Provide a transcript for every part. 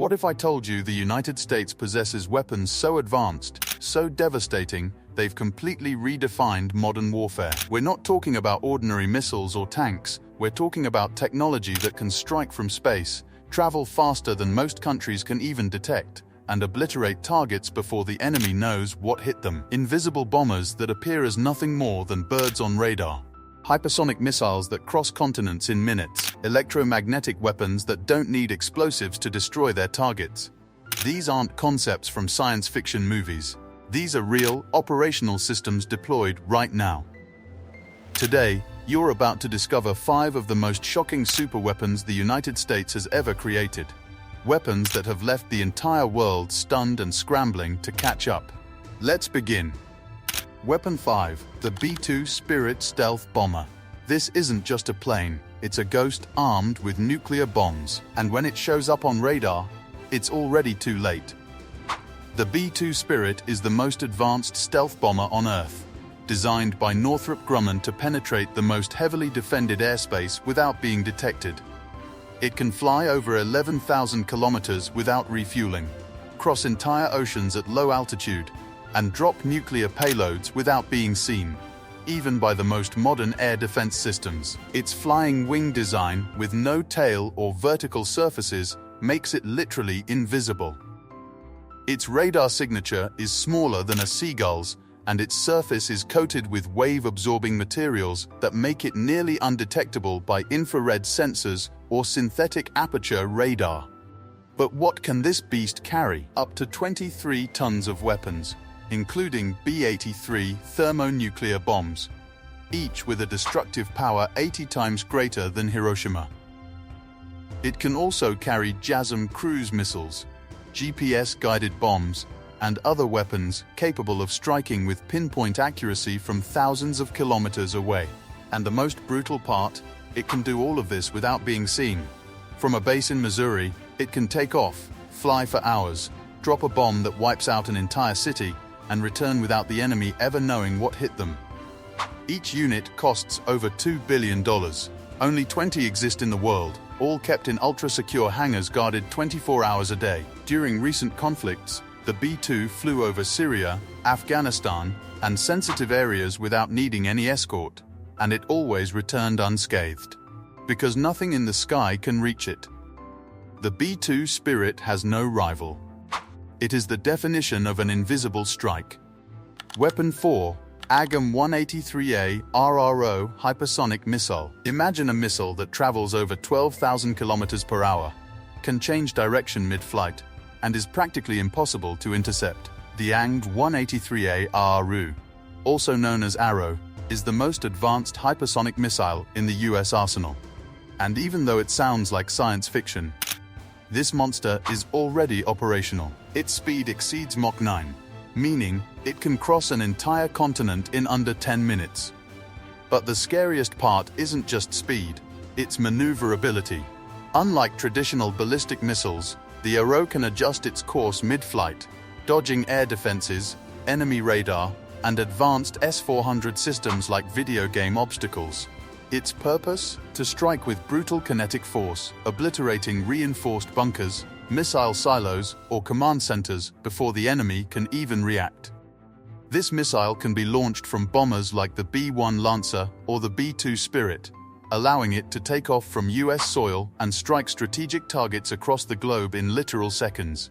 What if I told you the United States possesses weapons so advanced, so devastating, they've completely redefined modern warfare? We're not talking about ordinary missiles or tanks, we're talking about technology that can strike from space, travel faster than most countries can even detect, and obliterate targets before the enemy knows what hit them. Invisible bombers that appear as nothing more than birds on radar. Hypersonic missiles that cross continents in minutes. Electromagnetic weapons that don't need explosives to destroy their targets. These aren't concepts from science fiction movies. These are real, operational systems deployed right now. Today, you're about to discover 5 of the most shocking superweapons the United States has ever created. Weapons that have left the entire world stunned and scrambling to catch up. Let's begin. Weapon 5, the B-2 Spirit Stealth Bomber. This isn't just a plane, it's a ghost armed with nuclear bombs, and when it shows up on radar, it's already too late. The B-2 Spirit is the most advanced stealth bomber on Earth, designed by Northrop Grumman to penetrate the most heavily defended airspace without being detected. It can fly over 11,000 kilometers without refueling, cross entire oceans at low altitude, and drop nuclear payloads without being seen, even by the most modern air defense systems. Its flying wing design, with no tail or vertical surfaces, makes it literally invisible. Its radar signature is smaller than a seagull's, and its surface is coated with wave-absorbing materials that make it nearly undetectable by infrared sensors or synthetic aperture radar. But what can this beast carry? Up to 23 tons of weapons, including B-83 thermonuclear bombs, each with a destructive power 80 times greater than Hiroshima. It can also carry JASSM cruise missiles, GPS-guided bombs, and other weapons capable of striking with pinpoint accuracy from thousands of kilometers away. And the most brutal part, it can do all of this without being seen. From a base in Missouri, it can take off, fly for hours, drop a bomb that wipes out an entire city, and return without the enemy ever knowing what hit them. Each unit costs over $2 billion. Only 20 exist in the world, all kept in ultra-secure hangars guarded 24 hours a day. During recent conflicts, the B-2 flew over Syria, Afghanistan, and sensitive areas without needing any escort, and it always returned unscathed, because nothing in the sky can reach it. The B-2 Spirit has no rival. It is the definition of an invisible strike. Weapon 4, AGM-183A RRO Hypersonic Missile. Imagine a missile that travels over 12,000 kilometers per hour, can change direction mid-flight, and is practically impossible to intercept. The AGM-183A RRO, also known as Arrow, is the most advanced hypersonic missile in the US arsenal. And even though it sounds like science fiction, this monster is already operational. Its speed exceeds Mach 9, meaning it can cross an entire continent in under 10 minutes. But the scariest part isn't just speed, it's maneuverability. Unlike traditional ballistic missiles, the Arrow can adjust its course mid-flight, dodging air defenses, enemy radar, and advanced S-400 systems like video game obstacles. Its purpose? To strike with brutal kinetic force, obliterating reinforced bunkers, missile silos, or command centers before the enemy can even react. This missile can be launched from bombers like the B-1 Lancer or the B-2 Spirit, allowing it to take off from US soil and strike strategic targets across the globe in literal seconds.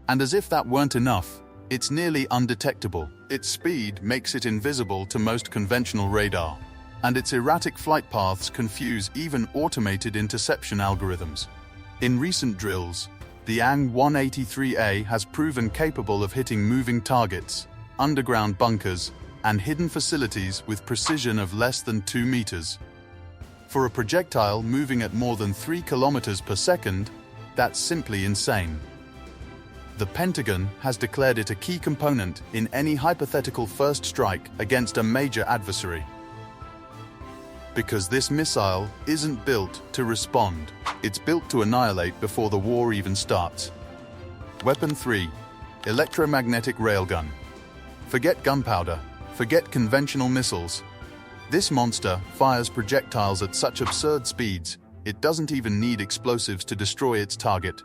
And as if that weren't enough, it's nearly undetectable. Its speed makes it invisible to most conventional radar, and its erratic flight paths confuse even automated interception algorithms. In recent drills, the AGM-183A has proven capable of hitting moving targets, underground bunkers, and hidden facilities with precision of less than 2 meters. For a projectile moving at more than 3 kilometers per second, that's simply insane. The Pentagon has declared it a key component in any hypothetical first strike against a major adversary. Because this missile isn't built to respond. It's built to annihilate before the war even starts. Weapon 3. Electromagnetic Railgun. Forget gunpowder, forget conventional missiles. This monster fires projectiles at such absurd speeds, it doesn't even need explosives to destroy its target.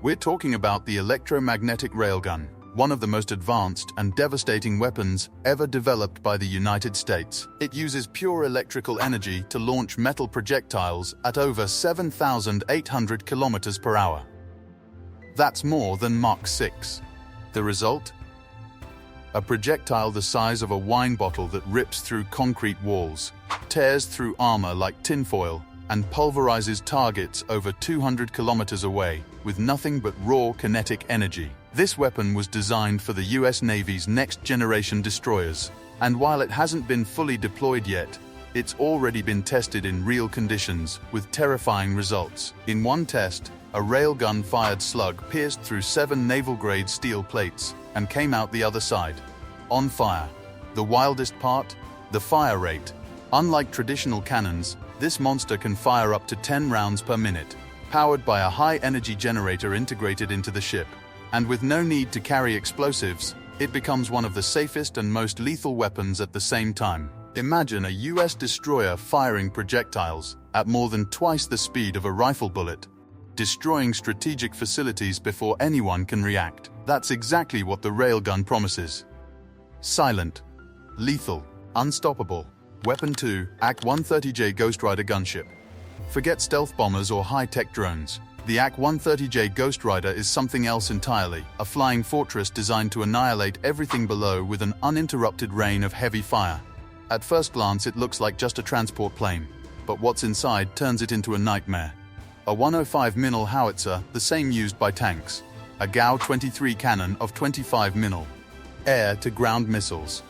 We're talking about the electromagnetic railgun, one of the most advanced and devastating weapons ever developed by the United States. It uses pure electrical energy to launch metal projectiles at over 7,800 kilometers per hour. That's more than Mach 6. The result? A projectile the size of a wine bottle that rips through concrete walls, tears through armor like tinfoil, and pulverizes targets over 200 kilometers away with nothing but raw kinetic energy. This weapon was designed for the US Navy's next-generation destroyers, and while it hasn't been fully deployed yet, it's already been tested in real conditions with terrifying results. In one test, a railgun-fired slug pierced through 7 naval-grade steel plates and came out the other side, on fire. The wildest part? The fire rate. Unlike traditional cannons, this monster can fire up to 10 rounds per minute, powered by a high-energy generator integrated into the ship. And with no need to carry explosives, it becomes one of the safest and most lethal weapons at the same time. Imagine a US destroyer firing projectiles at more than twice the speed of a rifle bullet, destroying strategic facilities before anyone can react. That's exactly what the railgun promises. Silent, lethal, unstoppable. Weapon 2, AK-130J Ghost Rider gunship. Forget stealth bombers or high-tech drones. The AK-130J Ghost Rider is something else entirely, a flying fortress designed to annihilate everything below with an uninterrupted rain of heavy fire. At first glance, it looks like just a transport plane, but what's inside turns it into a nightmare. A 105mm howitzer, the same used by tanks. A GAU-23 cannon of 25mm. Air-to-ground missiles.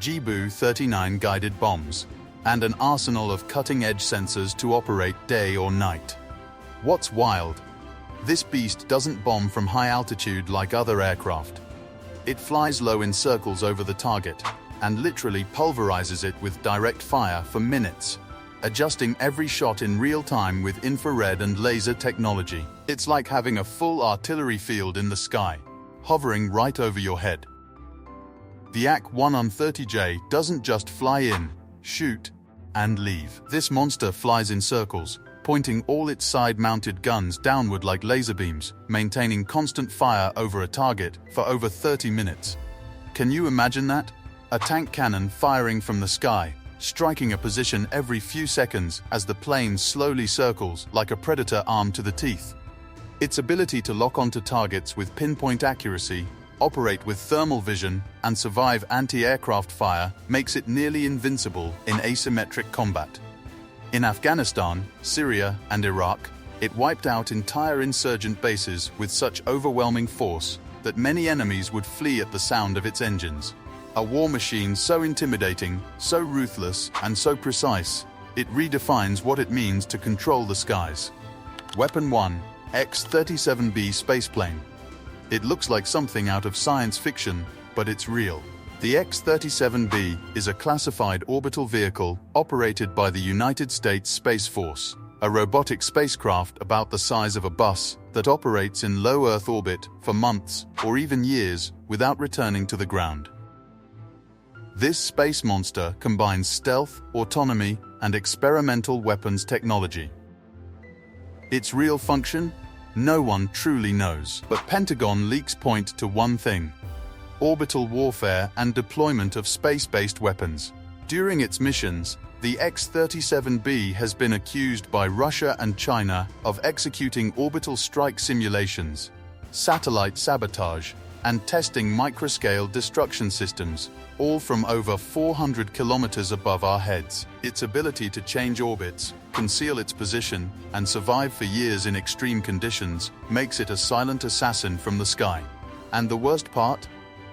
Jibu-39 guided bombs. And an arsenal of cutting-edge sensors to operate day or night. What's wild? This beast doesn't bomb from high altitude like other aircraft. It flies low in circles over the target and literally pulverizes it with direct fire for minutes, adjusting every shot in real time with infrared and laser technology. It's like having a full artillery field in the sky, hovering right over your head. The AK-130J doesn't just fly in, shoot, and leave. This monster flies in circles, pointing all its side-mounted guns downward like laser beams, maintaining constant fire over a target for over 30 minutes. Can you imagine that? A tank cannon firing from the sky, striking a position every few seconds as the plane slowly circles like a predator armed to the teeth. Its ability to lock onto targets with pinpoint accuracy, operate with thermal vision, and survive anti-aircraft fire makes it nearly invincible in asymmetric combat. In Afghanistan, Syria, and Iraq, it wiped out entire insurgent bases with such overwhelming force that many enemies would flee at the sound of its engines. A war machine so intimidating, so ruthless, and so precise, it redefines what it means to control the skies. Weapon 1, X-37B spaceplane. It looks like something out of science fiction, but it's real. The X-37B is a classified orbital vehicle operated by the United States Space Force, a robotic spacecraft about the size of a bus that operates in low Earth orbit for months or even years without returning to the ground. This space monster combines stealth, autonomy, and experimental weapons technology. Its real function? No one truly knows, but Pentagon leaks point to one thing: orbital warfare and deployment of space-based weapons. During its missions, the X-37B has been accused by Russia and China of executing orbital strike simulations, satellite sabotage, and testing microscale destruction systems, all from over 400 kilometers above our heads. Its ability to change orbits, conceal its position, and survive for years in extreme conditions makes it a silent assassin from the sky. And the worst part?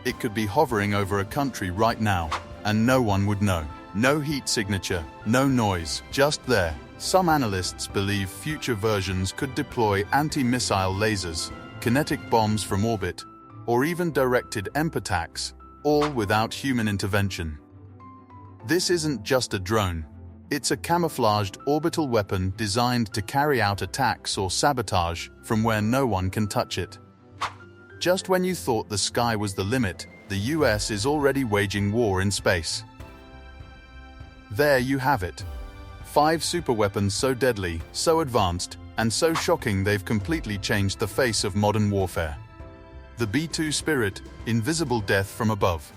It could be hovering over a country right now, and no one would know. No heat signature, no noise, just there. Some analysts believe future versions could deploy anti-missile lasers, kinetic bombs from orbit, or even directed EMP attacks, all without human intervention. This isn't just a drone. It's a camouflaged orbital weapon designed to carry out attacks or sabotage from where no one can touch it. Just when you thought the sky was the limit, the US is already waging war in space. There you have it. 5 superweapons so deadly, so advanced, and so shocking they've completely changed the face of modern warfare. The B-2 Spirit, invisible death from above.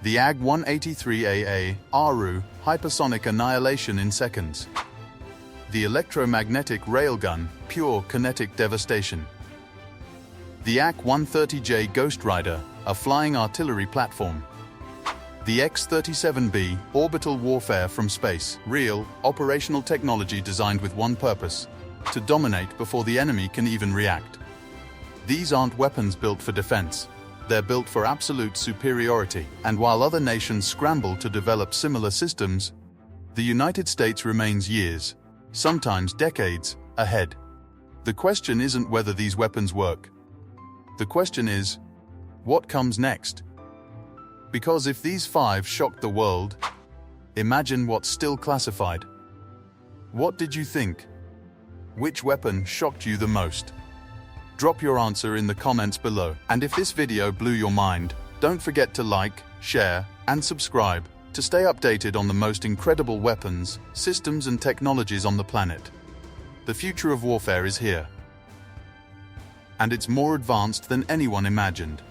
The AG-183AA, ARU, hypersonic annihilation in seconds. The electromagnetic railgun, pure kinetic devastation. The AK-130J Ghost Rider, a flying artillery platform. The X-37B, orbital warfare from space, real, operational technology designed with one purpose: to dominate before the enemy can even react. These aren't weapons built for defense. They're built for absolute superiority, and while other nations scramble to develop similar systems, the United States remains years, sometimes decades, ahead. The question isn't whether these weapons work. The question is, what comes next? Because if these 5 shocked the world, imagine what's still classified. What did you think? Which weapon shocked you the most? Drop your answer in the comments below. And if this video blew your mind, don't forget to like, share, and subscribe to stay updated on the most incredible weapons, systems, and technologies on the planet. The future of warfare is here, and it's more advanced than anyone imagined.